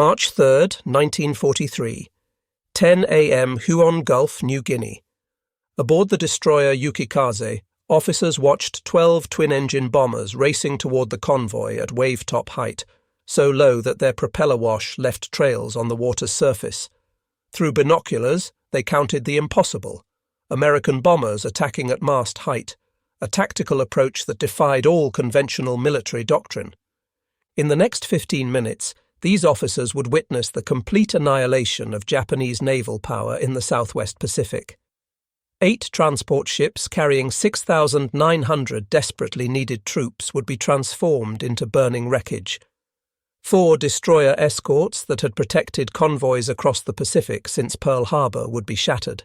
March 3rd, 1943. 10 a.m. Huon Gulf, New Guinea. Aboard the destroyer Yukikaze, officers watched 12 twin-engine bombers racing toward the convoy at wave-top height, so low that their propeller wash left trails on the water's surface. Through binoculars, they counted the impossible: American bombers attacking at mast height, a tactical approach that defied all conventional military doctrine. In the next 15 minutes, these officers would witness the complete annihilation of Japanese naval power in the Southwest Pacific. 8 transport ships carrying 6,900 desperately needed troops would be transformed into burning wreckage. 4 destroyer escorts that had protected convoys across the Pacific since Pearl Harbor would be shattered.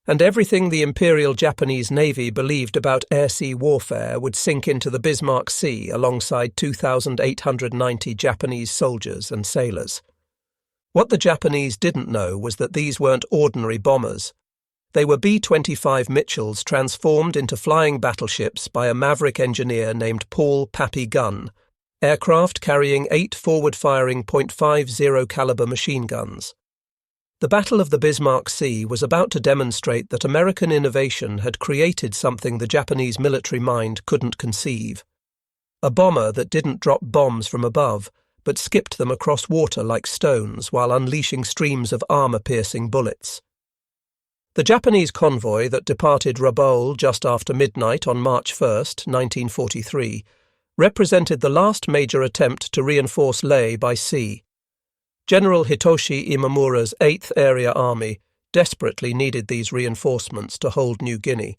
And everything the Imperial Japanese Navy believed about air-sea warfare would sink into the Bismarck Sea alongside 2,890 Japanese soldiers and sailors. What the Japanese didn't know was that these weren't ordinary bombers. They were B-25 Mitchells transformed into flying battleships by a maverick engineer named Pappy Gunn, aircraft carrying 8 forward-firing .50 caliber machine guns. The Battle of the Bismarck Sea was about to demonstrate that American innovation had created something the Japanese military mind couldn't conceive. A bomber that didn't drop bombs from above, but skipped them across water like stones while unleashing streams of armor-piercing bullets. The Japanese convoy that departed Rabaul just after midnight on March 1, 1943, represented the last major attempt to reinforce Leh by sea. General Hitoshi Imamura's 8th Area Army desperately needed these reinforcements to hold New Guinea,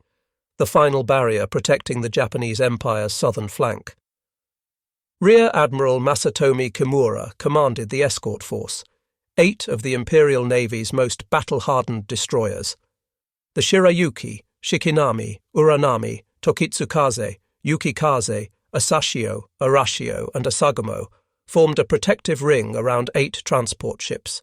the final barrier protecting the Japanese Empire's southern flank. Rear Admiral Masatomi Kimura commanded the escort force, 8 of the Imperial Navy's most battle-hardened destroyers. The Shirayuki, Shikinami, Uranami, Tokitsukaze, Yukikaze, Asashio, Arashio, and Asagamo formed a protective ring around 8 transport ships.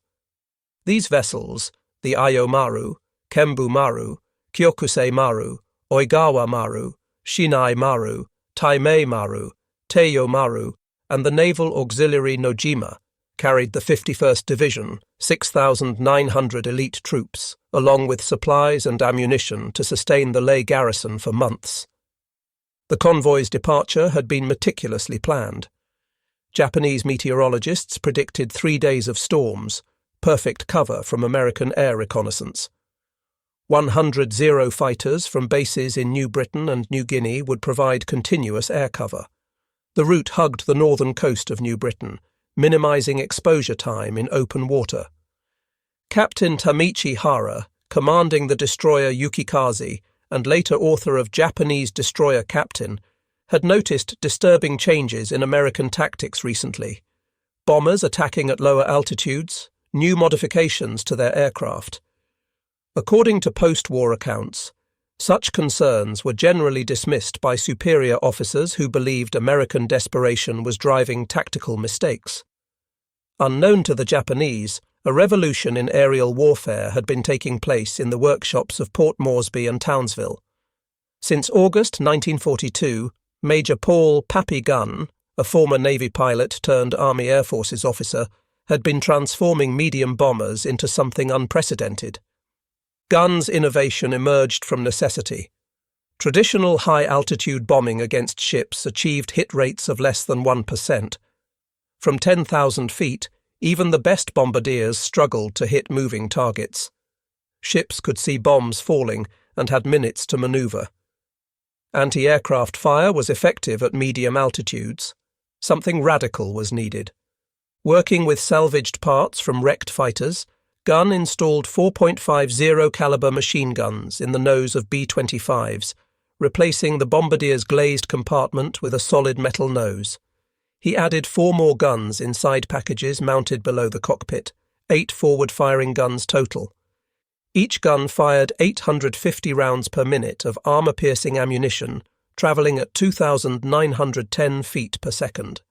These vessels, the Ayo Maru, Kembu Maru, Kyokusei Maru, Oigawa Maru, Shinai Maru, Taimei Maru, Teiyo Maru, and the Naval Auxiliary Nojima, carried the 51st Division, 6,900 elite troops, along with supplies and ammunition to sustain the Leh garrison for months. The convoy's departure had been meticulously planned. Japanese meteorologists predicted 3 days of storms, perfect cover from American air reconnaissance. 100 Zero fighters from bases in New Britain and New Guinea would provide continuous air cover. The route hugged the northern coast of New Britain, minimizing exposure time in open water. Captain Tamichi Hara, commanding the destroyer Yukikaze and later author of Japanese Destroyer Captain, had noticed disturbing changes in American tactics recently. Bombers attacking at lower altitudes, new modifications to their aircraft. According to post-war accounts, such concerns were generally dismissed by superior officers who believed American desperation was driving tactical mistakes. Unknown to the Japanese, a revolution in aerial warfare had been taking place in the workshops of Port Moresby and Townsville. Since August 1942, Major Pappy Gunn, a former Navy pilot turned Army Air Forces officer, had been transforming medium bombers into something unprecedented. Gunn's innovation emerged from necessity. Traditional high-altitude bombing against ships achieved hit rates of less than 1%. From 10,000 feet, even the best bombardiers struggled to hit moving targets. Ships could see bombs falling and had minutes to maneuver. Anti-aircraft fire was effective at medium altitudes. Something radical was needed. Working with salvaged parts from wrecked fighters, Gunn installed 4.50 caliber machine guns in the nose of B-25s, replacing the bombardier's glazed compartment with a solid metal nose. He added 4 more guns in side packages mounted below the cockpit, 8 forward-firing guns total. Each gun fired 850 rounds per minute of armor-piercing ammunition, travelling at 2,910 feet per second.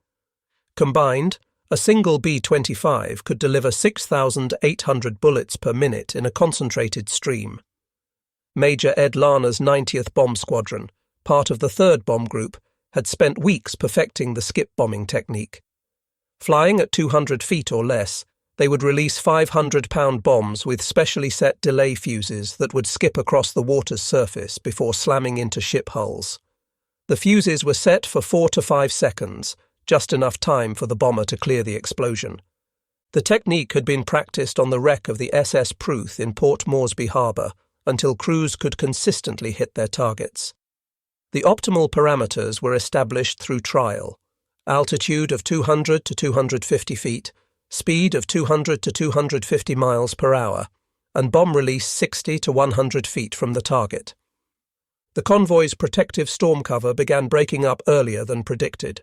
Combined, a single B-25 could deliver 6,800 bullets per minute in a concentrated stream. Major Ed Larner's 90th Bomb Squadron, part of the 3rd Bomb Group, had spent weeks perfecting the skip bombing technique. Flying at 200 feet or less, they would release 500-pound bombs with specially set delay fuses that would skip across the water's surface before slamming into ship hulls. The fuses were set for 4 to 5 seconds, just enough time for the bomber to clear the explosion. The technique had been practiced on the wreck of the SS Pruth in Port Moresby Harbour until crews could consistently hit their targets. The optimal parameters were established through trial: altitude of 200 to 250 feet, speed of 200 to 250 miles per hour, and bomb release 60 to 100 feet from the target. The convoy's protective storm cover began breaking up earlier than predicted.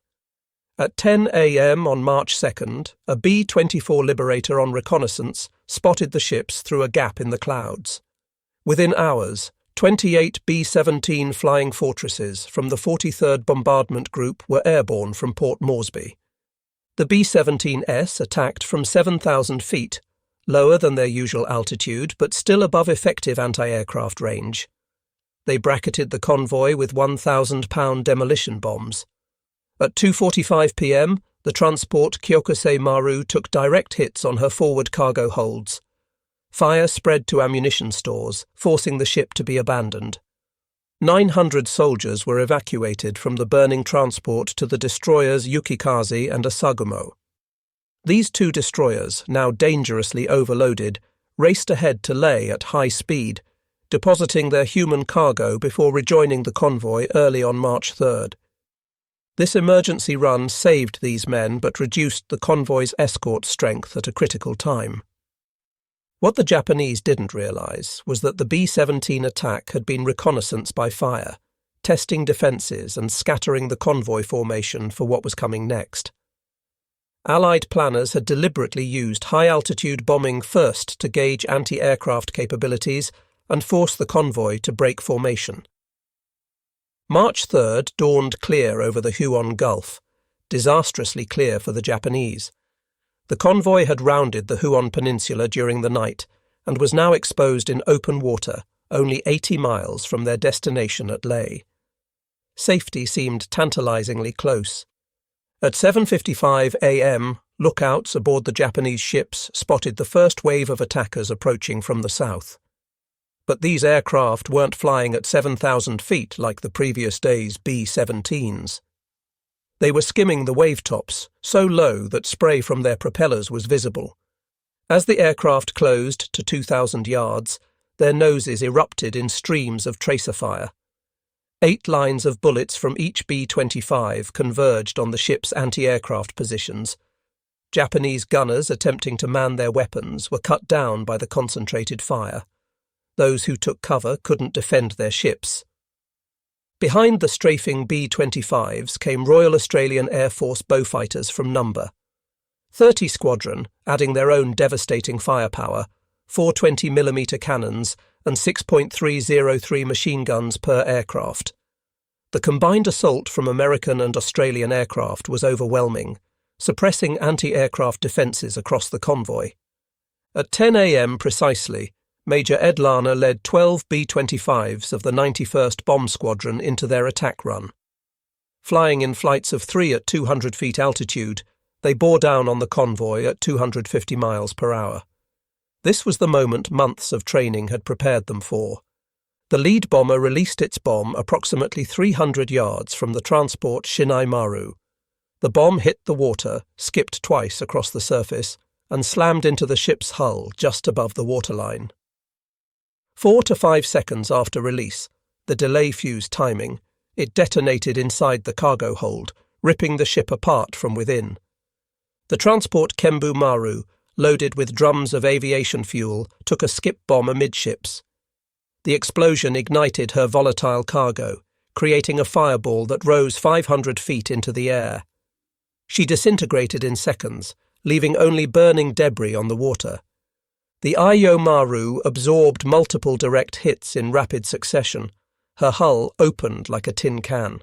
At 10 a.m. on March 2nd, a B-24 Liberator on reconnaissance spotted the ships through a gap in the clouds. Within hours, 28 B-17 Flying Fortresses from the 43rd Bombardment Group were airborne from Port Moresby. The B-17S attacked from 7,000 feet, lower than their usual altitude but still above effective anti-aircraft range. They bracketed the convoy with 1,000-pound demolition bombs. At 2:45 p.m., the transport Kyokusei Maru took direct hits on her forward cargo holds. Fire spread to ammunition stores, forcing the ship to be abandoned. 900 soldiers were evacuated from the burning transport to the destroyers Yukikaze and Asagumo. These two destroyers, now dangerously overloaded, raced ahead to Leh at high speed, depositing their human cargo before rejoining the convoy early on March 3rd. This emergency run saved these men but reduced the convoy's escort strength at a critical time. What the Japanese didn't realize was that the B-17 attack had been reconnaissance by fire, testing defences and scattering the convoy formation for what was coming next. Allied planners had deliberately used high-altitude bombing first to gauge anti-aircraft capabilities and force the convoy to break formation. March 3rd dawned clear over the Huon Gulf, disastrously clear for the Japanese. The convoy had rounded the Huon Peninsula during the night and was now exposed in open water, only 80 miles from their destination at Leh. Safety seemed tantalizingly close. At 7:55 a.m., lookouts aboard the Japanese ships spotted the first wave of attackers approaching from the south. But these aircraft weren't flying at 7,000 feet like the previous day's B-17s. They were skimming the wavetops, so low that spray from their propellers was visible. As the aircraft closed to 2,000 yards, their noses erupted in streams of tracer fire. 8 lines of bullets from each B-25 converged on the ship's anti-aircraft positions. Japanese gunners attempting to man their weapons were cut down by the concentrated fire. Those who took cover couldn't defend their ships. Behind the strafing B-25s came Royal Australian Air Force Beaufighters from number. 30 Squadron, adding their own devastating firepower, 420mm cannons and 6.303 machine guns per aircraft. The combined assault from American and Australian aircraft was overwhelming, suppressing anti-aircraft defences across the convoy. At 10 a.m. precisely, Major Ed Larner led 12 B-25s of the 91st Bomb Squadron into their attack run. Flying in flights of 3 at 200 feet altitude, they bore down on the convoy at 250 miles per hour. This was the moment months of training had prepared them for. The lead bomber released its bomb approximately 300 yards from the transport Shinai Maru. The bomb hit the water, skipped twice across the surface, and slammed into the ship's hull just above the waterline. 4 to 5 seconds after release, the delay fuse timing, it detonated inside the cargo hold, ripping the ship apart from within. The transport Kembu Maru, loaded with drums of aviation fuel, took a skip bomb amidships. The explosion ignited her volatile cargo, creating a fireball that rose 500 feet into the air. She disintegrated in seconds, leaving only burning debris on the water. The Iyo Maru absorbed multiple direct hits in rapid succession. Her hull opened like a tin can.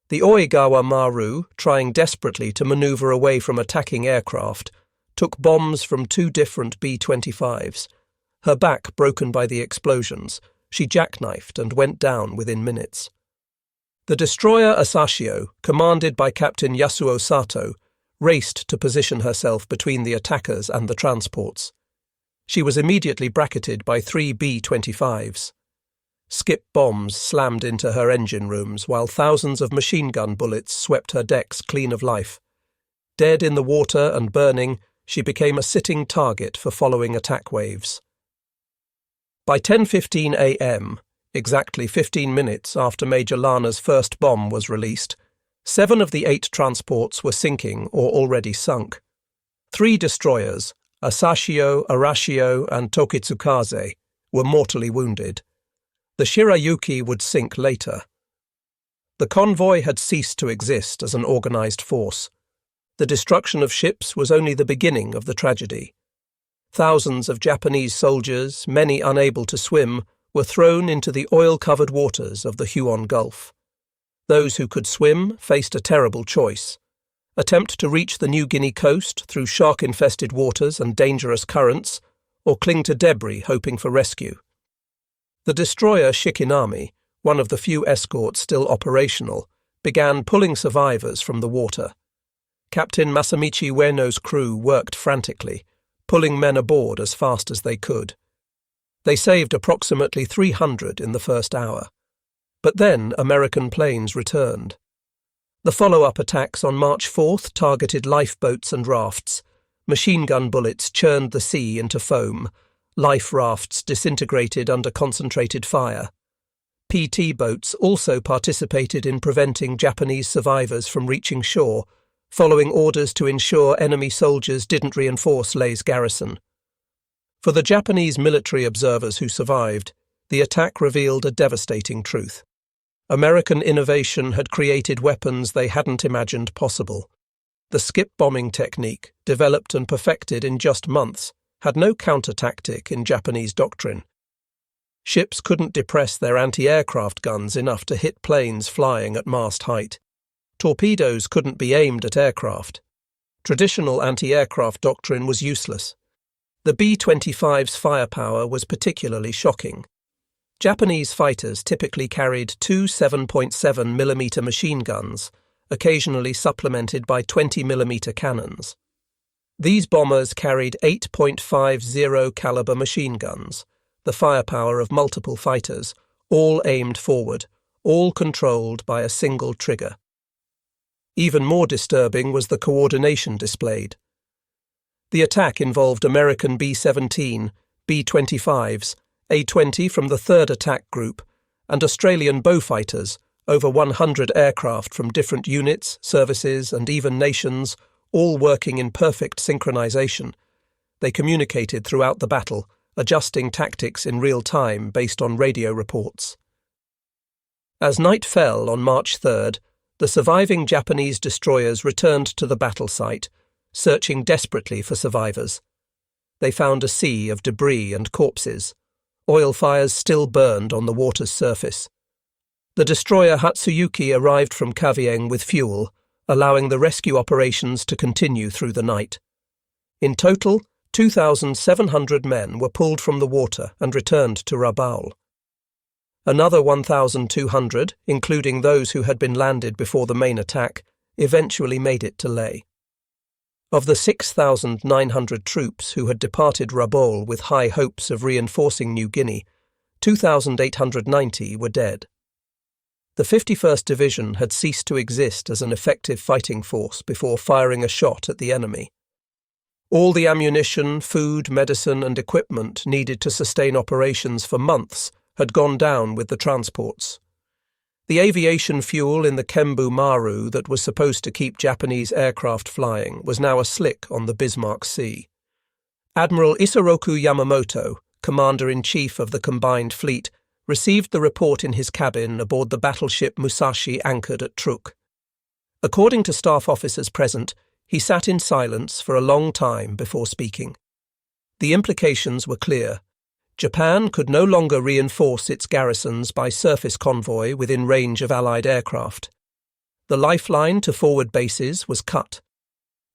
The Oigawa Maru, trying desperately to maneuver away from attacking aircraft, took bombs from 2 different B-25s. Her back broken by the explosions, she jackknifed and went down within minutes. The destroyer Asashio, commanded by Captain Yasuo Sato, raced to position herself between the attackers and the transports. She was immediately bracketed by 3 B-25s. Skip bombs slammed into her engine rooms while thousands of machine gun bullets swept her decks clean of life. Dead in the water and burning, she became a sitting target for following attack waves. By 10:15 a.m., exactly 15 minutes after Major Lana's first bomb was released, 7 of the 8 transports were sinking or already sunk. 3 destroyers, Asashio, Arashio, and Tokitsukaze, were mortally wounded. The Shirayuki would sink later. The convoy had ceased to exist as an organized force. The destruction of ships was only the beginning of the tragedy. Thousands of Japanese soldiers, many unable to swim, were thrown into the oil-covered waters of the Huon Gulf. Those who could swim faced a terrible choice: attempt to reach the New Guinea coast through shark-infested waters and dangerous currents, or cling to debris hoping for rescue. The destroyer Shikinami, one of the few escorts still operational, began pulling survivors from the water. Captain Masamichi Ueno's crew worked frantically, pulling men aboard as fast as they could. They saved approximately 300 in the first hour. But then American planes returned. The follow-up attacks on March 4th targeted lifeboats and rafts. Machine gun bullets churned the sea into foam. Life rafts disintegrated under concentrated fire. PT boats also participated in preventing Japanese survivors from reaching shore, following orders to ensure enemy soldiers didn't reinforce Lei's garrison. For the Japanese military observers who survived, the attack revealed a devastating truth. American innovation had created weapons they hadn't imagined possible. The skip bombing technique, developed and perfected in just months, had no counter-tactic in Japanese doctrine. Ships couldn't depress their anti-aircraft guns enough to hit planes flying at mast height. Torpedoes couldn't be aimed at aircraft. Traditional anti-aircraft doctrine was useless. The B-25's firepower was particularly shocking. Japanese fighters typically carried 2 7.7mm machine guns, occasionally supplemented by 20mm cannons. These bombers carried 8.50 caliber machine guns, the firepower of multiple fighters, all aimed forward, all controlled by a single trigger. Even more disturbing was the coordination displayed. The attack involved American B-17, B-25s, A-20 from the 3rd Attack Group, and Australian Beaufighters, over 100 aircraft from different units, services, and even nations, all working in perfect synchronization. They communicated throughout the battle, adjusting tactics in real time based on radio reports. As night fell on March 3rd, the surviving Japanese destroyers returned to the battle site, searching desperately for survivors. They found a sea of debris and corpses. Oil fires still burned on the water's surface. The destroyer Hatsuyuki arrived from Kavieng with fuel, allowing the rescue operations to continue through the night. In total, 2,700 men were pulled from the water and returned to Rabaul. Another 1,200, including those who had been landed before the main attack, eventually made it to Leh. Of the 6,900 troops who had departed Rabaul with high hopes of reinforcing New Guinea, 2,890 were dead. The 51st Division had ceased to exist as an effective fighting force before firing a shot at the enemy. All the ammunition, food, medicine, and equipment needed to sustain operations for months had gone down with the transports. The aviation fuel in the Kembu Maru that was supposed to keep Japanese aircraft flying was now a slick on the Bismarck Sea. Admiral Isoroku Yamamoto, Commander-in-Chief of the Combined Fleet, received the report in his cabin aboard the battleship Musashi anchored at Truk. According to staff officers present, he sat in silence for a long time before speaking. The implications were clear. Japan could no longer reinforce its garrisons by surface convoy within range of Allied aircraft. The lifeline to forward bases was cut.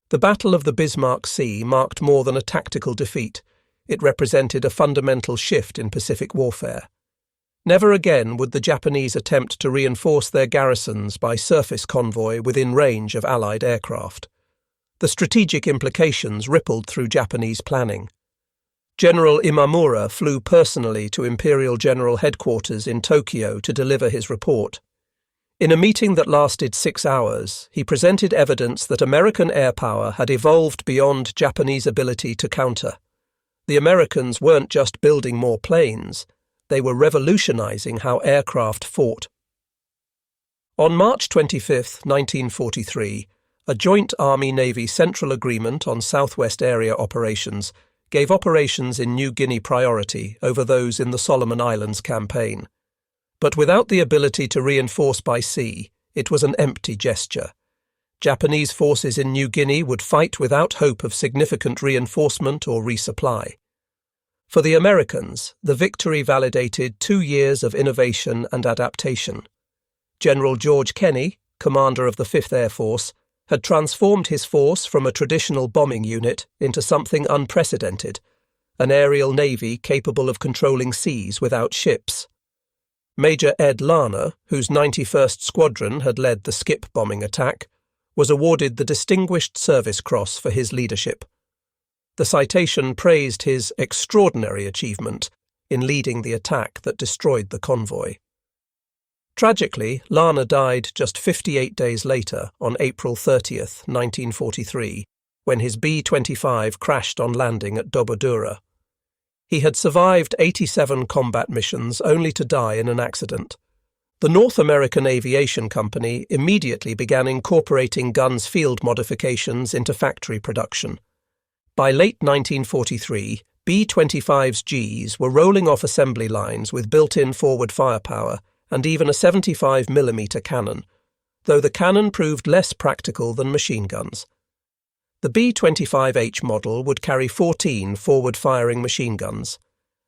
The Battle of the Bismarck Sea marked more than a tactical defeat. It represented a fundamental shift in Pacific warfare. Never again would the Japanese attempt to reinforce their garrisons by surface convoy within range of Allied aircraft. The strategic implications rippled through Japanese planning. General Imamura flew personally to Imperial General Headquarters in Tokyo to deliver his report. In a meeting that lasted 6 hours, he presented evidence that American air power had evolved beyond Japanese ability to counter. The Americans weren't just building more planes, they were revolutionizing how aircraft fought. On March 25, 1943, a joint Army-Navy Central Agreement on Southwest Area Operations gave operations in New Guinea priority over those in the Solomon Islands campaign. But without the ability to reinforce by sea, it was an empty gesture. Japanese forces in New Guinea would fight without hope of significant reinforcement or resupply. For the Americans, the victory validated 2 years of innovation and adaptation. General George Kenney, commander of the 5th Air Force, had transformed his force from a traditional bombing unit into something unprecedented, an aerial navy capable of controlling seas without ships. Major Ed Larner, whose 91st Squadron had led the skip bombing attack, was awarded the Distinguished Service Cross for his leadership. The citation praised his extraordinary achievement in leading the attack that destroyed the convoy. Tragically, Larner died just 58 days later, on April 30, 1943, when his B-25 crashed on landing at Dobodura. He had survived 87 combat missions only to die in an accident. The North American Aviation Company immediately began incorporating Gunn's field modifications into factory production. By late 1943, B-25's Gs were rolling off assembly lines with built-in forward firepower and even a 75mm cannon, though the cannon proved less practical than machine guns. The B-25H model would carry 14 forward-firing machine guns.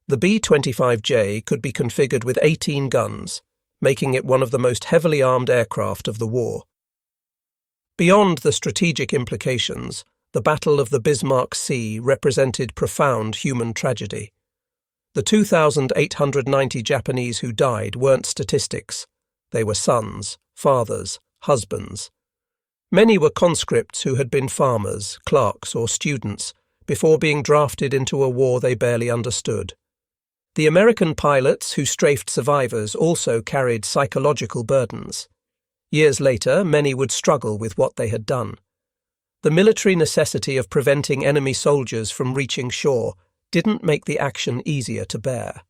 The B-25J could be configured with 18 guns, making it one of the most heavily armed aircraft of the war. Beyond the strategic implications, the Battle of the Bismarck Sea represented profound human tragedy. The 2,890 Japanese who died weren't statistics. They were sons, fathers, husbands. Many were conscripts who had been farmers, clerks, or students before being drafted into a war they barely understood. The American pilots who strafed survivors also carried psychological burdens. Years later, many would struggle with what they had done. The military necessity of preventing enemy soldiers from reaching shore didn't make the action easier to bear.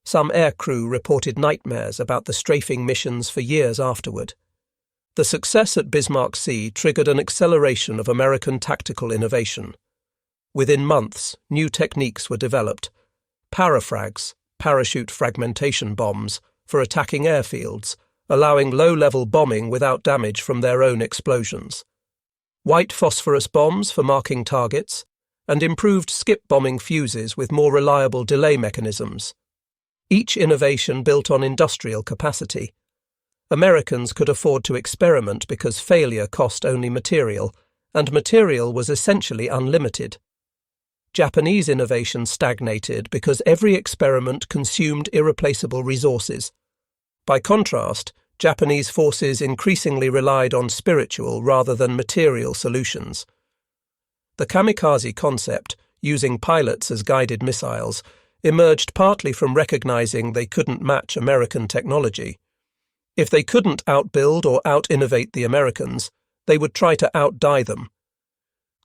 Some aircrew reported nightmares about the strafing missions for years afterward. The success at Bismarck Sea triggered an acceleration of American tactical innovation. Within months, new techniques were developed. Parafrags, parachute fragmentation bombs, for attacking airfields, allowing low-level bombing without damage from their own explosions. White phosphorus bombs for marking targets, and improved skip bombing fuses with more reliable delay mechanisms. Each innovation built on industrial capacity. Americans could afford to experiment because failure cost only material, and material was essentially unlimited. Japanese innovation stagnated because every experiment consumed irreplaceable resources. By contrast, Japanese forces increasingly relied on spiritual rather than material solutions. The kamikaze concept, using pilots as guided missiles, emerged partly from recognizing they couldn't match American technology. If they couldn't outbuild or out-innovate the Americans, they would try to outdie them.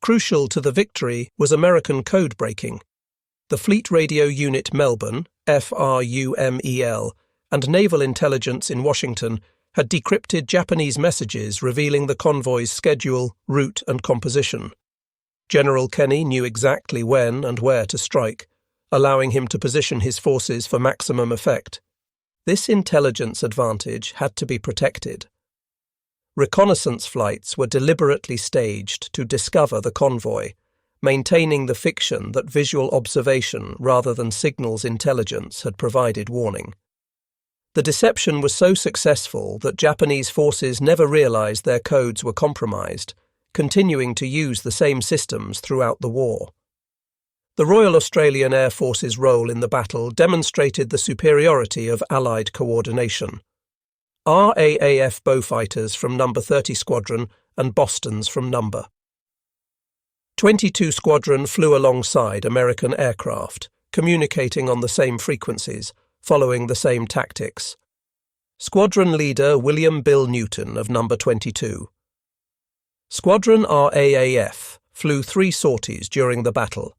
Crucial to the victory was American code breaking. The Fleet Radio Unit Melbourne, FRUMEL, and Naval Intelligence in Washington had decrypted Japanese messages revealing the convoy's schedule, route, and composition. General Kenney knew exactly when and where to strike, allowing him to position his forces for maximum effect. This intelligence advantage had to be protected. Reconnaissance flights were deliberately staged to discover the convoy, maintaining the fiction that visual observation rather than signals intelligence had provided warning. The deception was so successful that Japanese forces never realized their codes were compromised, continuing to use the same systems throughout the war. The Royal Australian Air Force's role in the battle demonstrated the superiority of Allied coordination. RAAF Beaufighters from No. 30 Squadron and Bostons from No. 22 Squadron flew alongside American aircraft, communicating on the same frequencies, following the same tactics. Squadron leader William Bill Newton of Number 22. Squadron RAAF flew 3 sorties during the battle.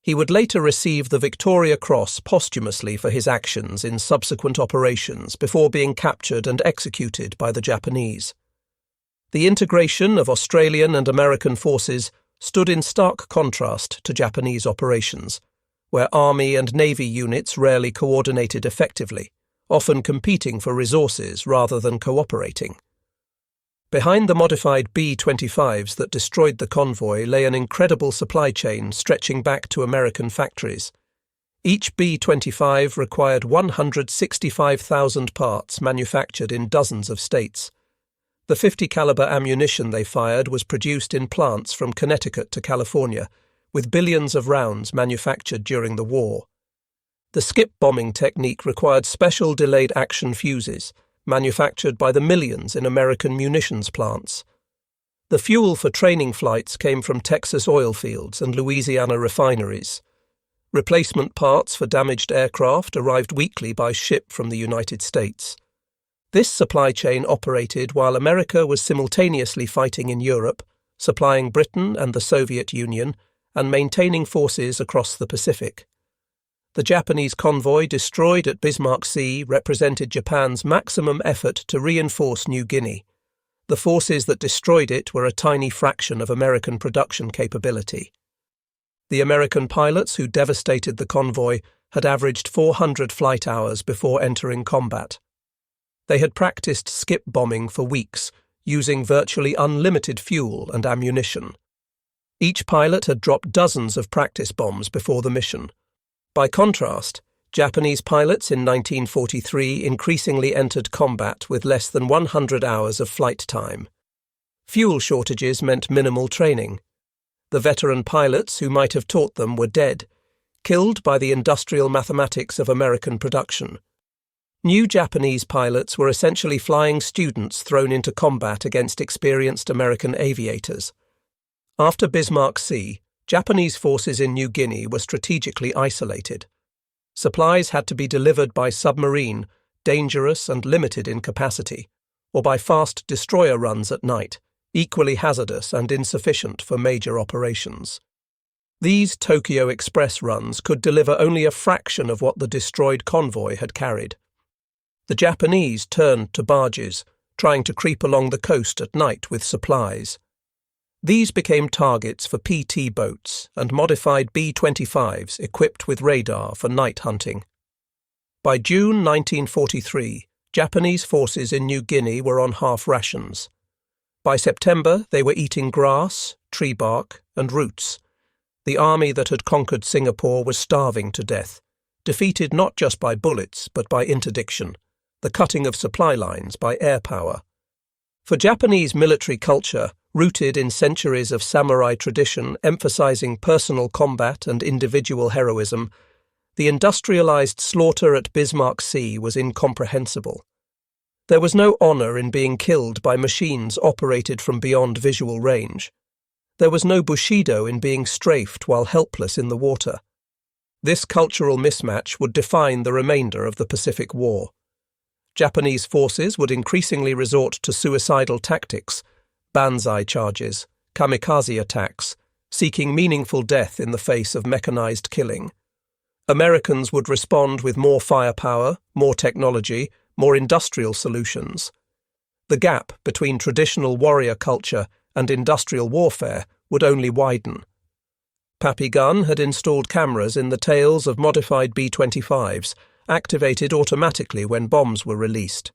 He would later receive the Victoria Cross posthumously for his actions in subsequent operations before being captured and executed by the Japanese. The integration of Australian and American forces stood in stark contrast to Japanese operations, where Army and Navy units rarely coordinated effectively, often competing for resources rather than cooperating. Behind the modified B-25s that destroyed the convoy lay an incredible supply chain stretching back to American factories. Each B-25 required 165,000 parts manufactured in dozens of states. The 50-caliber ammunition they fired was produced in plants from Connecticut to California, with billions of rounds manufactured during the war. The skip bombing technique required special delayed action fuses, manufactured by the millions in American munitions plants. The fuel for training flights came from Texas oil fields and Louisiana refineries. Replacement parts for damaged aircraft arrived weekly by ship from the United States. This supply chain operated while America was simultaneously fighting in Europe, supplying Britain and the Soviet Union, and maintaining forces across the Pacific. The Japanese convoy destroyed at Bismarck Sea represented Japan's maximum effort to reinforce New Guinea. The forces that destroyed it were a tiny fraction of American production capability. The American pilots who devastated the convoy had averaged 400 flight hours before entering combat. They had practiced skip bombing for weeks, using virtually unlimited fuel and ammunition. Each pilot had dropped dozens of practice bombs before the mission. By contrast, Japanese pilots in 1943 increasingly entered combat with less than 100 hours of flight time. Fuel shortages meant minimal training. The veteran pilots who might have taught them were dead, killed by the industrial mathematics of American production. New Japanese pilots were essentially flying students thrown into combat against experienced American aviators. After Bismarck Sea, Japanese forces in New Guinea were strategically isolated. Supplies had to be delivered by submarine, dangerous and limited in capacity, or by fast destroyer runs at night, equally hazardous and insufficient for major operations. These Tokyo Express runs could deliver only a fraction of what the destroyed convoy had carried. The Japanese turned to barges, trying to creep along the coast at night with supplies. These became targets for PT boats and modified B-25s equipped with radar for night hunting. By June 1943, Japanese forces in New Guinea were on half rations. By September, they were eating grass, tree bark, and roots. The army that had conquered Singapore was starving to death, defeated not just by bullets but by interdiction, the cutting of supply lines by air power. For Japanese military culture, rooted in centuries of samurai tradition emphasizing personal combat and individual heroism, the industrialized slaughter at Bismarck Sea was incomprehensible. There was no honor in being killed by machines operated from beyond visual range. There was no bushido in being strafed while helpless in the water. This cultural mismatch would define the remainder of the Pacific War. Japanese forces would increasingly resort to suicidal tactics, banzai charges, kamikaze attacks, seeking meaningful death in the face of mechanized killing. Americans would respond with more firepower, more technology, more industrial solutions. The gap between traditional warrior culture and industrial warfare would only widen. Pappy Gunn had installed cameras in the tails of modified B-25s, activated automatically when bombs were released.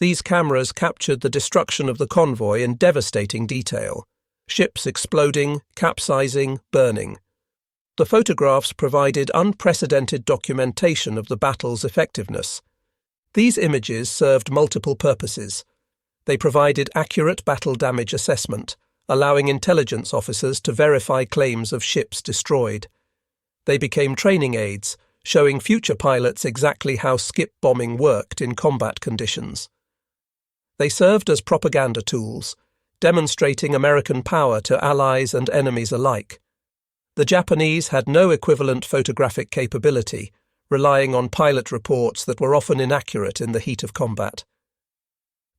These cameras captured the destruction of the convoy in devastating detail, ships exploding, capsizing, burning. The photographs provided unprecedented documentation of the battle's effectiveness. These images served multiple purposes. They provided accurate battle damage assessment, allowing intelligence officers to verify claims of ships destroyed. They became training aids, showing future pilots exactly how skip bombing worked in combat conditions. They served as propaganda tools, demonstrating American power to allies and enemies alike. The Japanese had no equivalent photographic capability, relying on pilot reports that were often inaccurate in the heat of combat.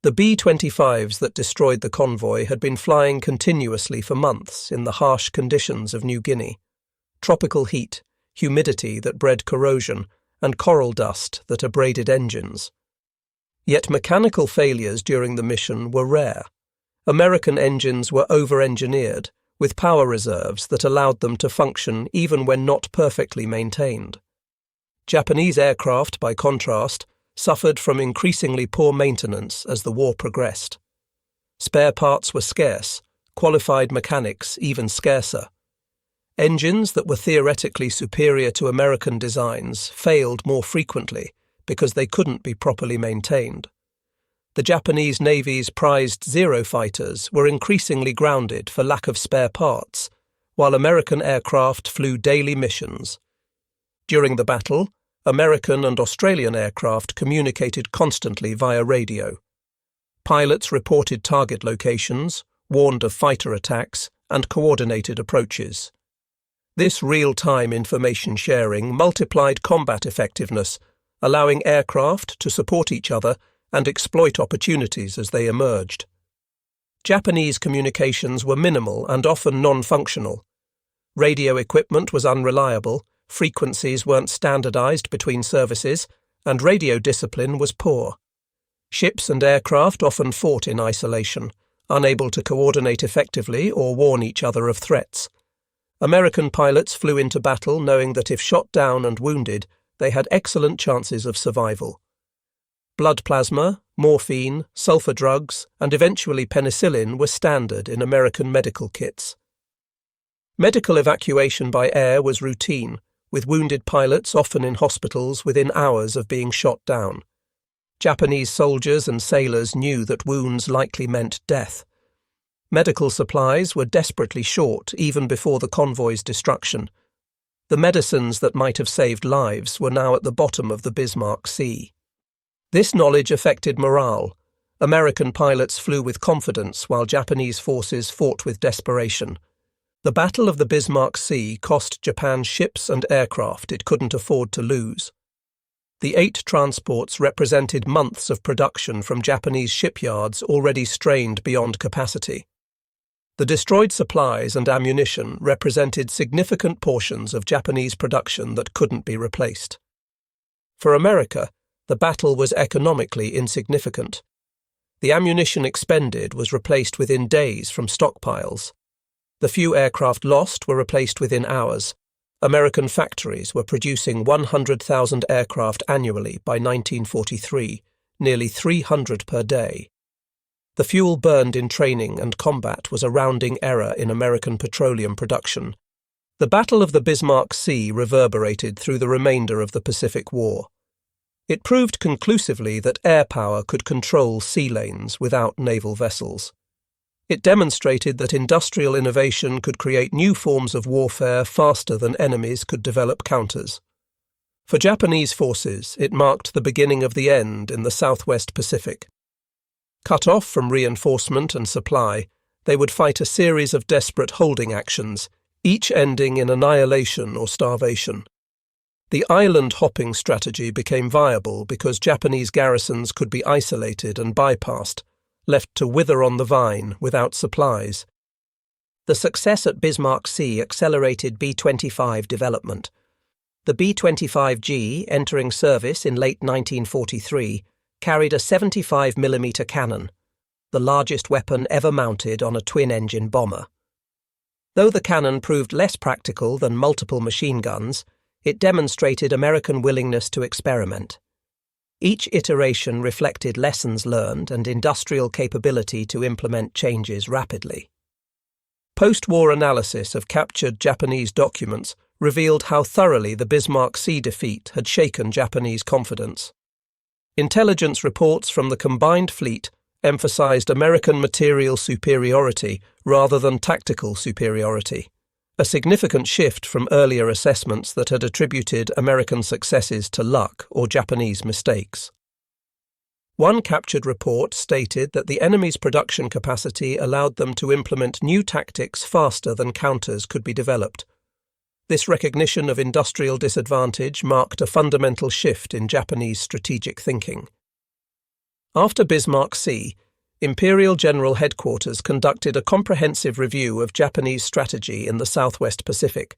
The B-25s that destroyed the convoy had been flying continuously for months in the harsh conditions of New Guinea. Tropical heat, humidity that bred corrosion, and coral dust that abraded engines. Yet mechanical failures during the mission were rare. American engines were over-engineered, with power reserves that allowed them to function even when not perfectly maintained. Japanese aircraft, by contrast, suffered from increasingly poor maintenance as the war progressed. Spare parts were scarce, qualified mechanics even scarcer. Engines that were theoretically superior to American designs failed more frequently because they couldn't be properly maintained. The Japanese Navy's prized Zero fighters were increasingly grounded for lack of spare parts, while American aircraft flew daily missions. During the battle, American and Australian aircraft communicated constantly via radio. Pilots reported target locations, warned of fighter attacks, and coordinated approaches. This real-time information sharing multiplied combat effectiveness, allowing aircraft to support each other and exploit opportunities as they emerged. Japanese communications were minimal and often non-functional. Radio equipment was unreliable, frequencies weren't standardized between services, and radio discipline was poor. Ships and aircraft often fought in isolation, unable to coordinate effectively or warn each other of threats. American pilots flew into battle knowing that if shot down and wounded, they had excellent chances of survival. Blood plasma, morphine, sulfur drugs, and eventually penicillin were standard in American medical kits. Medical evacuation by air was routine, with wounded pilots often in hospitals within hours of being shot down. Japanese soldiers and sailors knew that wounds likely meant death. Medical supplies were desperately short even before the convoy's destruction. The medicines that might have saved lives were now at the bottom of the Bismarck Sea. This knowledge affected morale. American pilots flew with confidence while Japanese forces fought with desperation. The Battle of the Bismarck Sea cost Japan ships and aircraft it couldn't afford to lose. The 8 transports represented months of production from Japanese shipyards already strained beyond capacity. The destroyed supplies and ammunition represented significant portions of Japanese production that couldn't be replaced. For America, the battle was economically insignificant. The ammunition expended was replaced within days from stockpiles. The few aircraft lost were replaced within hours. American factories were producing 100,000 aircraft annually by 1943, nearly 300 per day. The fuel burned in training and combat was a rounding error in American petroleum production. The Battle of the Bismarck Sea reverberated through the remainder of the Pacific War. It proved conclusively that air power could control sea lanes without naval vessels. It demonstrated that industrial innovation could create new forms of warfare faster than enemies could develop counters. For Japanese forces, it marked the beginning of the end in the Southwest Pacific. Cut off from reinforcement and supply, they would fight a series of desperate holding actions, each ending in annihilation or starvation. The island-hopping strategy became viable because Japanese garrisons could be isolated and bypassed, left to wither on the vine without supplies. The success at Bismarck Sea accelerated B-25 development. The B-25G, entering service in late 1943, carried a 75mm cannon, the largest weapon ever mounted on a twin-engine bomber. Though the cannon proved less practical than multiple machine guns, it demonstrated American willingness to experiment. Each iteration reflected lessons learned and industrial capability to implement changes rapidly. Post-war analysis of captured Japanese documents revealed how thoroughly the Bismarck Sea defeat had shaken Japanese confidence. Intelligence reports from the combined fleet emphasized American material superiority rather than tactical superiority, a significant shift from earlier assessments that had attributed American successes to luck or Japanese mistakes. One captured report stated that the enemy's production capacity allowed them to implement new tactics faster than counters could be developed. This recognition of industrial disadvantage marked a fundamental shift in Japanese strategic thinking. After Bismarck Sea, Imperial General Headquarters conducted a comprehensive review of Japanese strategy in the Southwest Pacific.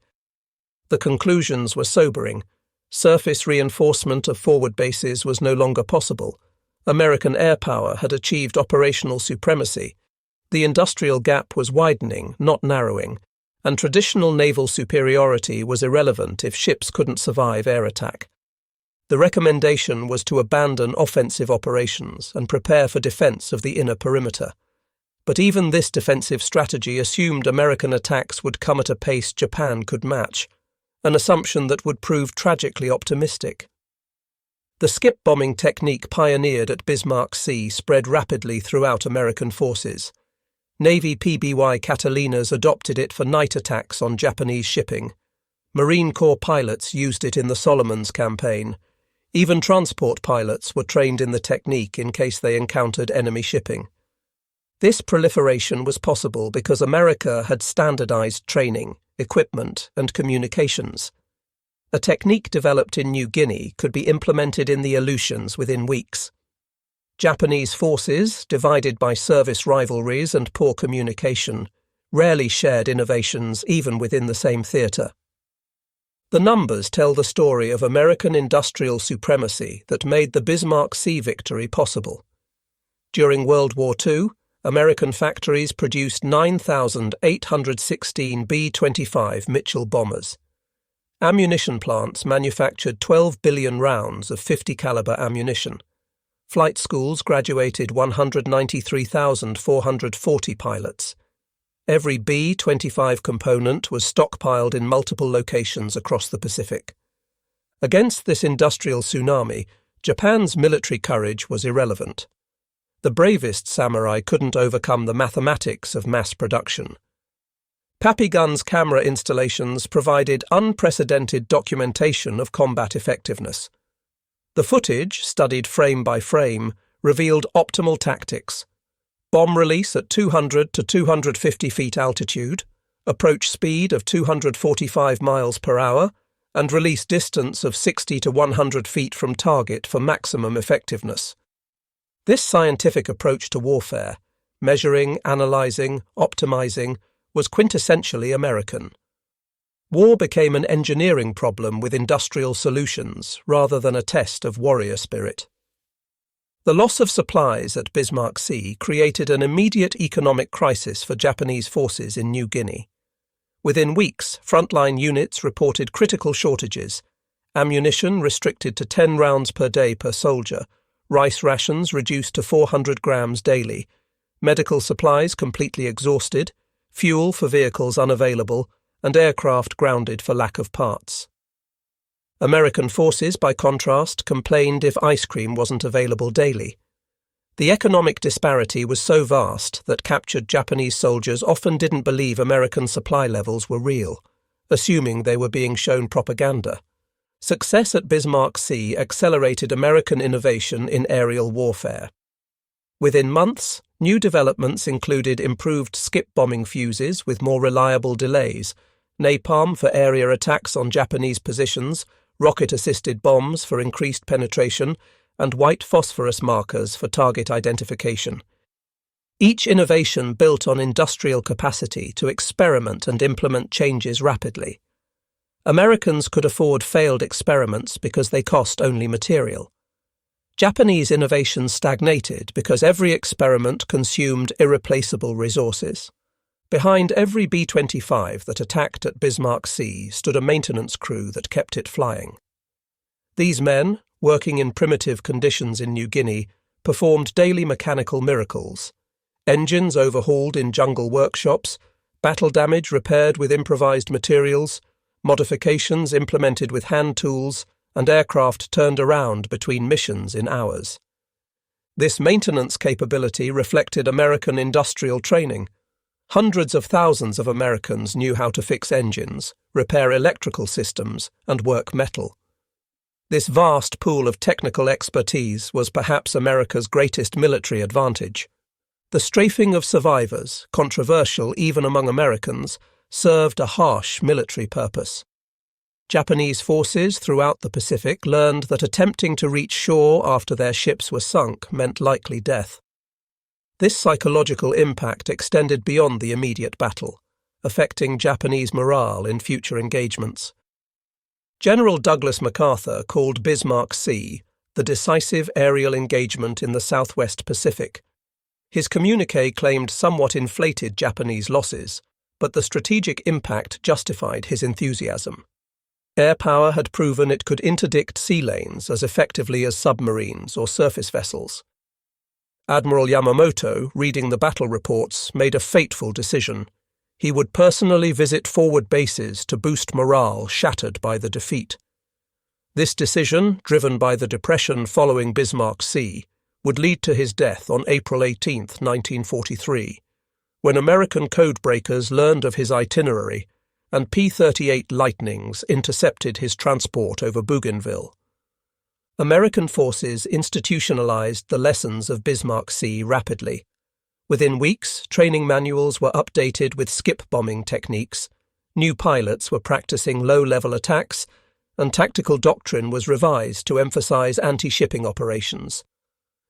The conclusions were sobering. Surface reinforcement of forward bases was no longer possible. American air power had achieved operational supremacy. The industrial gap was widening, not narrowing, and traditional naval superiority was irrelevant if ships couldn't survive air attack. The recommendation was to abandon offensive operations and prepare for defense of the inner perimeter. But even this defensive strategy assumed American attacks would come at a pace Japan could match, an assumption that would prove tragically optimistic. The skip bombing technique pioneered at Bismarck Sea spread rapidly throughout American forces. Navy PBY Catalinas adopted it for night attacks on Japanese shipping. Marine Corps pilots used it in the Solomons campaign. Even transport pilots were trained in the technique in case they encountered enemy shipping. This proliferation was possible because America had standardized training, equipment, and communications. A technique developed in New Guinea could be implemented in the Aleutians within weeks. Japanese forces, divided by service rivalries and poor communication, rarely shared innovations even within the same theatre. The numbers tell the story of American industrial supremacy that made the Bismarck Sea victory possible. During World War II, American factories produced 9,816 B-25 Mitchell bombers. Ammunition plants manufactured 12 billion rounds of 50-caliber ammunition. Flight schools graduated 193,440 pilots. Every B-25 component was stockpiled in multiple locations across the Pacific. Against this industrial tsunami, Japan's military courage was irrelevant. The bravest samurai couldn't overcome the mathematics of mass production. Pappy Gunn's camera installations provided unprecedented documentation of combat effectiveness. The footage, studied frame by frame, revealed optimal tactics: bomb release at 200 to 250 feet altitude, approach speed of 245 miles per hour, and release distance of 60 to 100 feet from target for maximum effectiveness. This scientific approach to warfare, measuring, analyzing, optimizing, was quintessentially American. War became an engineering problem with industrial solutions rather than a test of warrior spirit. The loss of supplies at Bismarck Sea created an immediate economic crisis for Japanese forces in New Guinea. Within weeks, frontline units reported critical shortages: ammunition restricted to 10 rounds per day per soldier, rice rations reduced to 400 grams daily, medical supplies completely exhausted, fuel for vehicles unavailable, and aircraft grounded for lack of parts. American forces, by contrast, complained if ice cream wasn't available daily. The economic disparity was so vast that captured Japanese soldiers often didn't believe American supply levels were real, assuming they were being shown propaganda. Success at Bismarck Sea accelerated American innovation in aerial warfare. Within months, new developments included improved skip bombing fuses with more reliable delays, napalm for area attacks on Japanese positions, rocket-assisted bombs for increased penetration, and white phosphorus markers for target identification. Each innovation built on industrial capacity to experiment and implement changes rapidly. Americans could afford failed experiments because they cost only material. Japanese innovations stagnated because every experiment consumed irreplaceable resources. Behind every B-25 that attacked at Bismarck Sea stood a maintenance crew that kept it flying. These men, working in primitive conditions in New Guinea, performed daily mechanical miracles: engines overhauled in jungle workshops, battle damage repaired with improvised materials, modifications implemented with hand tools, and aircraft turned around between missions in hours. This maintenance capability reflected American industrial training. Hundreds of thousands of Americans knew how to fix engines, repair electrical systems, and work metal. This vast pool of technical expertise was perhaps America's greatest military advantage. The strafing of survivors, controversial even among Americans, served a harsh military purpose. Japanese forces throughout the Pacific learned that attempting to reach shore after their ships were sunk meant likely death. This psychological impact extended beyond the immediate battle, affecting Japanese morale in future engagements. General Douglas MacArthur called Bismarck Sea the decisive aerial engagement in the Southwest Pacific. His communiqué claimed somewhat inflated Japanese losses, but the strategic impact justified his enthusiasm. Air power had proven it could interdict sea lanes as effectively as submarines or surface vessels. Admiral Yamamoto, reading the battle reports, made a fateful decision. He would personally visit forward bases to boost morale shattered by the defeat. This decision, driven by the depression following Bismarck Sea, would lead to his death on April 18, 1943, when American codebreakers learned of his itinerary and P-38 Lightnings intercepted his transport over Bougainville. American forces institutionalized the lessons of Bismarck Sea rapidly. Within weeks, training manuals were updated with skip bombing techniques, new pilots were practicing low-level attacks, and tactical doctrine was revised to emphasize anti-shipping operations.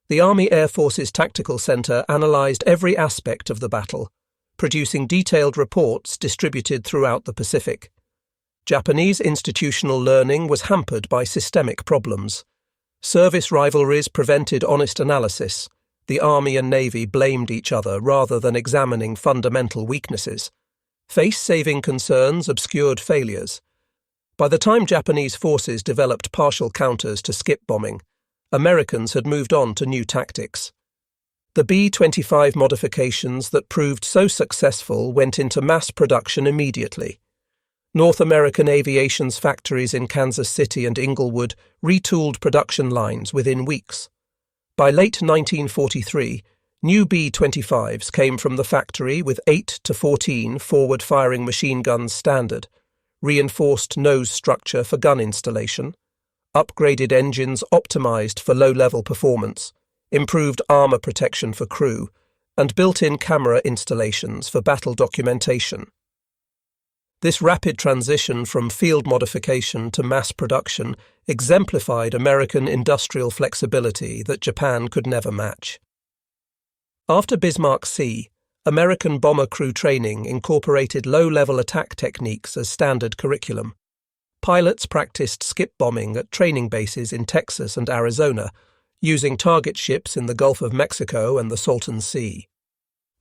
The Army Air Force's Tactical Center analyzed every aspect of the battle, producing detailed reports distributed throughout the Pacific. Japanese institutional learning was hampered by systemic problems. Service rivalries prevented honest analysis. The Army and Navy blamed each other rather than examining fundamental weaknesses. Face-saving concerns obscured failures. By the time Japanese forces developed partial counters to skip bombing, Americans had moved on to new tactics. The B-25 modifications that proved so successful went into mass production immediately. North American Aviation's factories in Kansas City and Inglewood retooled production lines within weeks. By late 1943, new B-25s came from the factory with 8 to 14 forward-firing machine guns standard, reinforced nose structure for gun installation, upgraded engines optimized for low-level performance, improved armor protection for crew, and built-in camera installations for battle documentation. This rapid transition from field modification to mass production exemplified American industrial flexibility that Japan could never match. After Bismarck Sea, American bomber crew training incorporated low-level attack techniques as standard curriculum. Pilots practiced skip bombing at training bases in Texas and Arizona, using target ships in the Gulf of Mexico and the Salton Sea.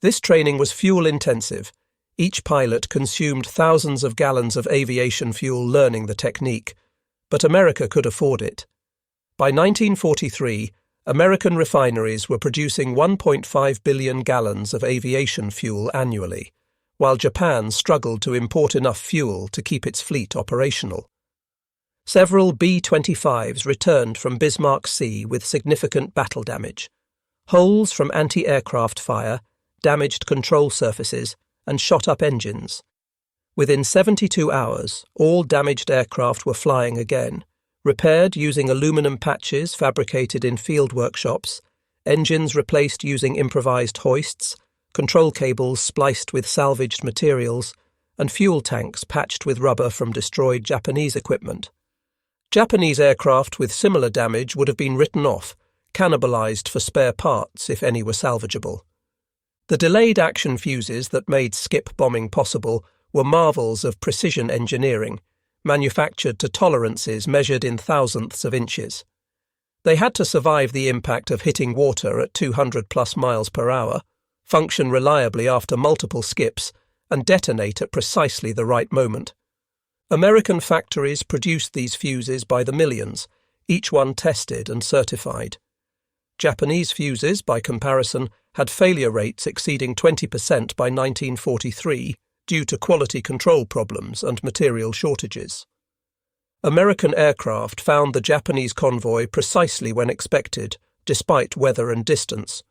This training was fuel-intensive. Each pilot consumed thousands of gallons of aviation fuel learning the technique, but America could afford it. By 1943, American refineries were producing 1.5 billion gallons of aviation fuel annually, while Japan struggled to import enough fuel to keep its fleet operational. Several B-25s returned from Bismarck Sea with significant battle damage. Holes from anti-aircraft fire, damaged control surfaces, and shot-up engines. Within 72 hours, all damaged aircraft were flying again, repaired using aluminum patches fabricated in field workshops, engines replaced using improvised hoists, control cables spliced with salvaged materials, and fuel tanks patched with rubber from destroyed Japanese equipment. Japanese aircraft with similar damage would have been written off, cannibalized for spare parts if any were salvageable. The delayed action fuses that made skip bombing possible were marvels of precision engineering, manufactured to tolerances measured in thousandths of inches. They had to survive the impact of hitting water at 200+ miles per hour, function reliably after multiple skips, and detonate at precisely the right moment. American factories produced these fuses by the millions, each one tested and certified. Japanese fuses, by comparison, had failure rates exceeding 20% by 1943 due to quality control problems and material shortages. American aircraft found the Japanese convoy precisely when expected, despite weather and distance.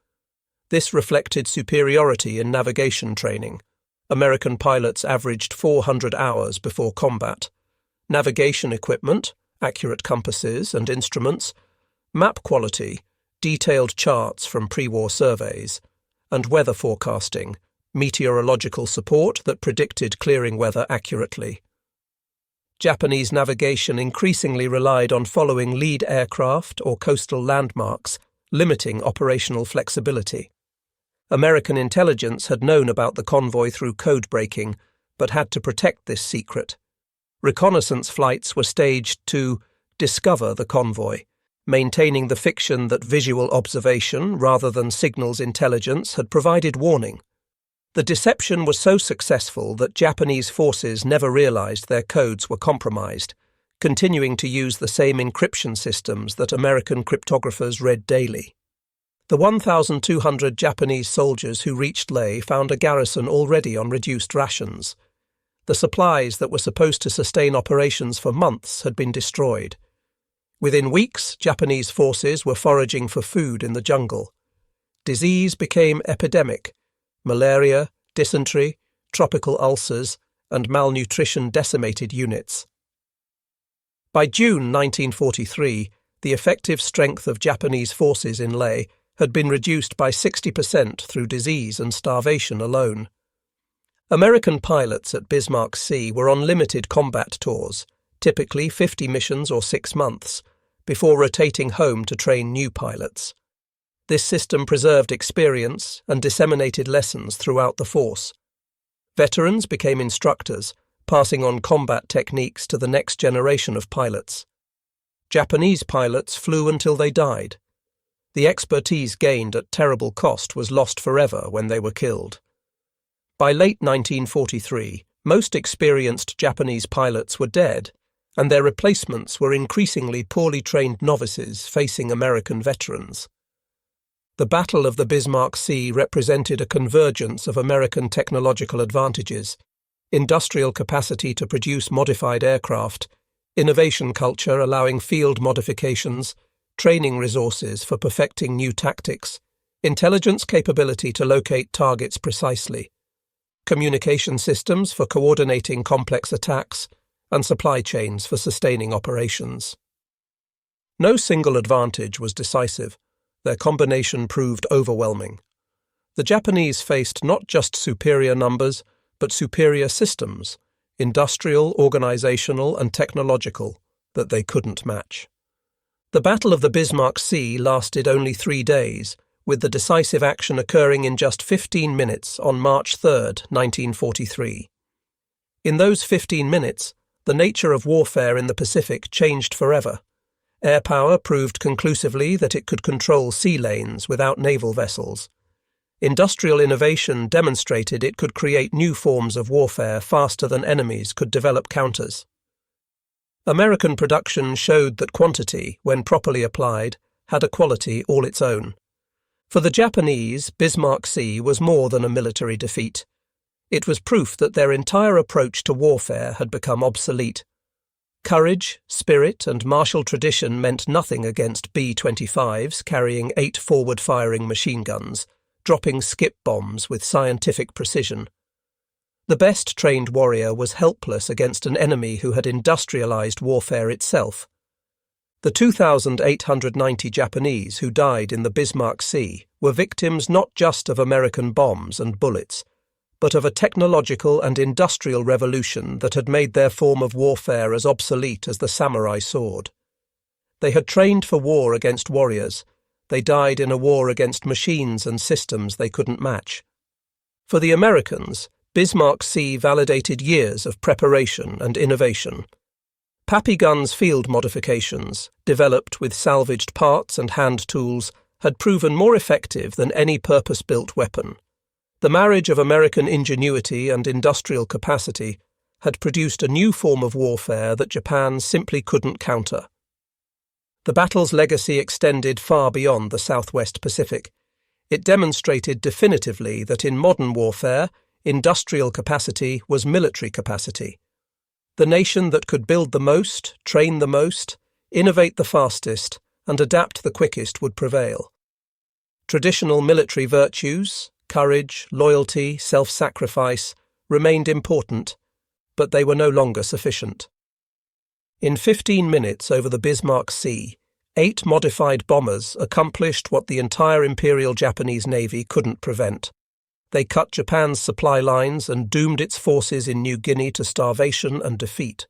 This reflected superiority in navigation training. American pilots averaged 400 hours before combat. Navigation equipment, accurate compasses and instruments, map quality, detailed charts from pre-war surveys, and weather forecasting, meteorological support that predicted clearing weather accurately. Japanese navigation increasingly relied on following lead aircraft or coastal landmarks, limiting operational flexibility. American intelligence had known about the convoy through code breaking, but had to protect this secret. Reconnaissance flights were staged to discover the convoy, maintaining the fiction that visual observation rather than signals intelligence had provided warning. The deception was so successful that Japanese forces never realized their codes were compromised, continuing to use the same encryption systems that American cryptographers read daily. The 1,200 Japanese soldiers who reached Leh found a garrison already on reduced rations. The supplies that were supposed to sustain operations for months had been destroyed. Within weeks, Japanese forces were foraging for food in the jungle. Disease became epidemic. Malaria, dysentery, tropical ulcers, and malnutrition decimated units. By June 1943, the effective strength of Japanese forces in Leh had been reduced by 60% through disease and starvation alone. American pilots at Bismarck Sea were on limited combat tours, typically 50 missions or 6 months, before rotating home to train new pilots. This system preserved experience and disseminated lessons throughout the force. Veterans became instructors, passing on combat techniques to the next generation of pilots. Japanese pilots flew until they died. The expertise gained at terrible cost was lost forever when they were killed. By late 1943, most experienced Japanese pilots were dead, and their replacements were increasingly poorly trained novices facing American veterans. The Battle of the Bismarck Sea represented a convergence of American technological advantages, industrial capacity to produce modified aircraft, innovation culture allowing field modifications, training resources for perfecting new tactics, intelligence capability to locate targets precisely, communication systems for coordinating complex attacks, and supply chains for sustaining operations. No single advantage was decisive. Their combination proved overwhelming. The Japanese faced not just superior numbers, but superior systems, industrial, organizational, and technological, that they couldn't match. The Battle of the Bismarck Sea lasted only 3 days, with the decisive action occurring in just 15 minutes on March 3, 1943. In those 15 minutes, the nature of warfare in the Pacific changed forever. Air power proved conclusively that it could control sea lanes without naval vessels. Industrial innovation demonstrated it could create new forms of warfare faster than enemies could develop counters. American production showed that quantity, when properly applied, had a quality all its own. For the Japanese, Bismarck Sea was more than a military defeat. It was proof that their entire approach to warfare had become obsolete. Courage, spirit, and martial tradition meant nothing against B-25s carrying 8 forward-firing machine guns, dropping skip bombs with scientific precision. The best trained warrior was helpless against an enemy who had industrialized warfare itself. The 2,890 Japanese who died in the Bismarck Sea were victims not just of American bombs and bullets, but of a technological and industrial revolution that had made their form of warfare as obsolete as the samurai sword. They had trained for war against warriors. They died in a war against machines and systems they couldn't match. For the Americans, Bismarck Sea validated years of preparation and innovation. Pappy guns' field modifications, developed with salvaged parts and hand tools, had proven more effective than any purpose-built weapon. The marriage of American ingenuity and industrial capacity had produced a new form of warfare that Japan simply couldn't counter. The battle's legacy extended far beyond the Southwest Pacific. It demonstrated definitively that in modern warfare, industrial capacity was military capacity. The nation that could build the most, train the most, innovate the fastest, and adapt the quickest would prevail. Traditional military virtues, courage, loyalty, self-sacrifice, remained important, but they were no longer sufficient. In 15 minutes over the Bismarck Sea, 8 modified bombers accomplished what the entire Imperial Japanese Navy couldn't prevent. They cut Japan's supply lines and doomed its forces in New Guinea to starvation and defeat.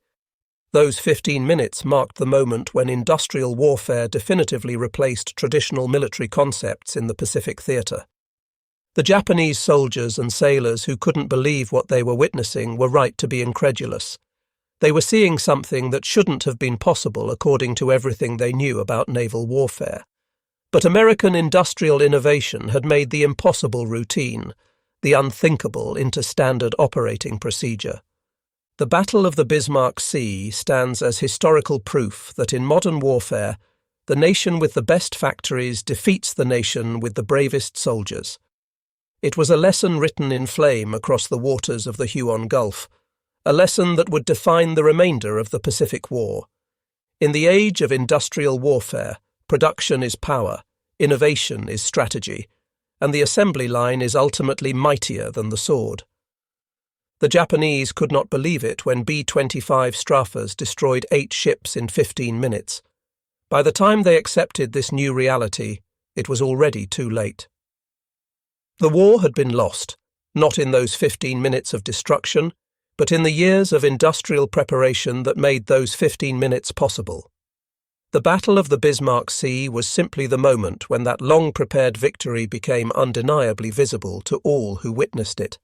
Those 15 minutes marked the moment when industrial warfare definitively replaced traditional military concepts in the Pacific theatre. The Japanese soldiers and sailors who couldn't believe what they were witnessing were right to be incredulous. They were seeing something that shouldn't have been possible according to everything they knew about naval warfare. But American industrial innovation had made the impossible routine, the unthinkable into standard operating procedure. The Battle of the Bismarck Sea stands as historical proof that in modern warfare, the nation with the best factories defeats the nation with the bravest soldiers. It was a lesson written in flame across the waters of the Huon Gulf, a lesson that would define the remainder of the Pacific War. In the age of industrial warfare, production is power, innovation is strategy, and the assembly line is ultimately mightier than the sword. The Japanese could not believe it when B-25 Strafers destroyed 8 ships in 15 minutes. By the time they accepted this new reality, it was already too late. The war had been lost, not in those 15 minutes of destruction, but in the years of industrial preparation that made those 15 minutes possible. The Battle of the Bismarck Sea was simply the moment when that long-prepared victory became undeniably visible to all who witnessed it.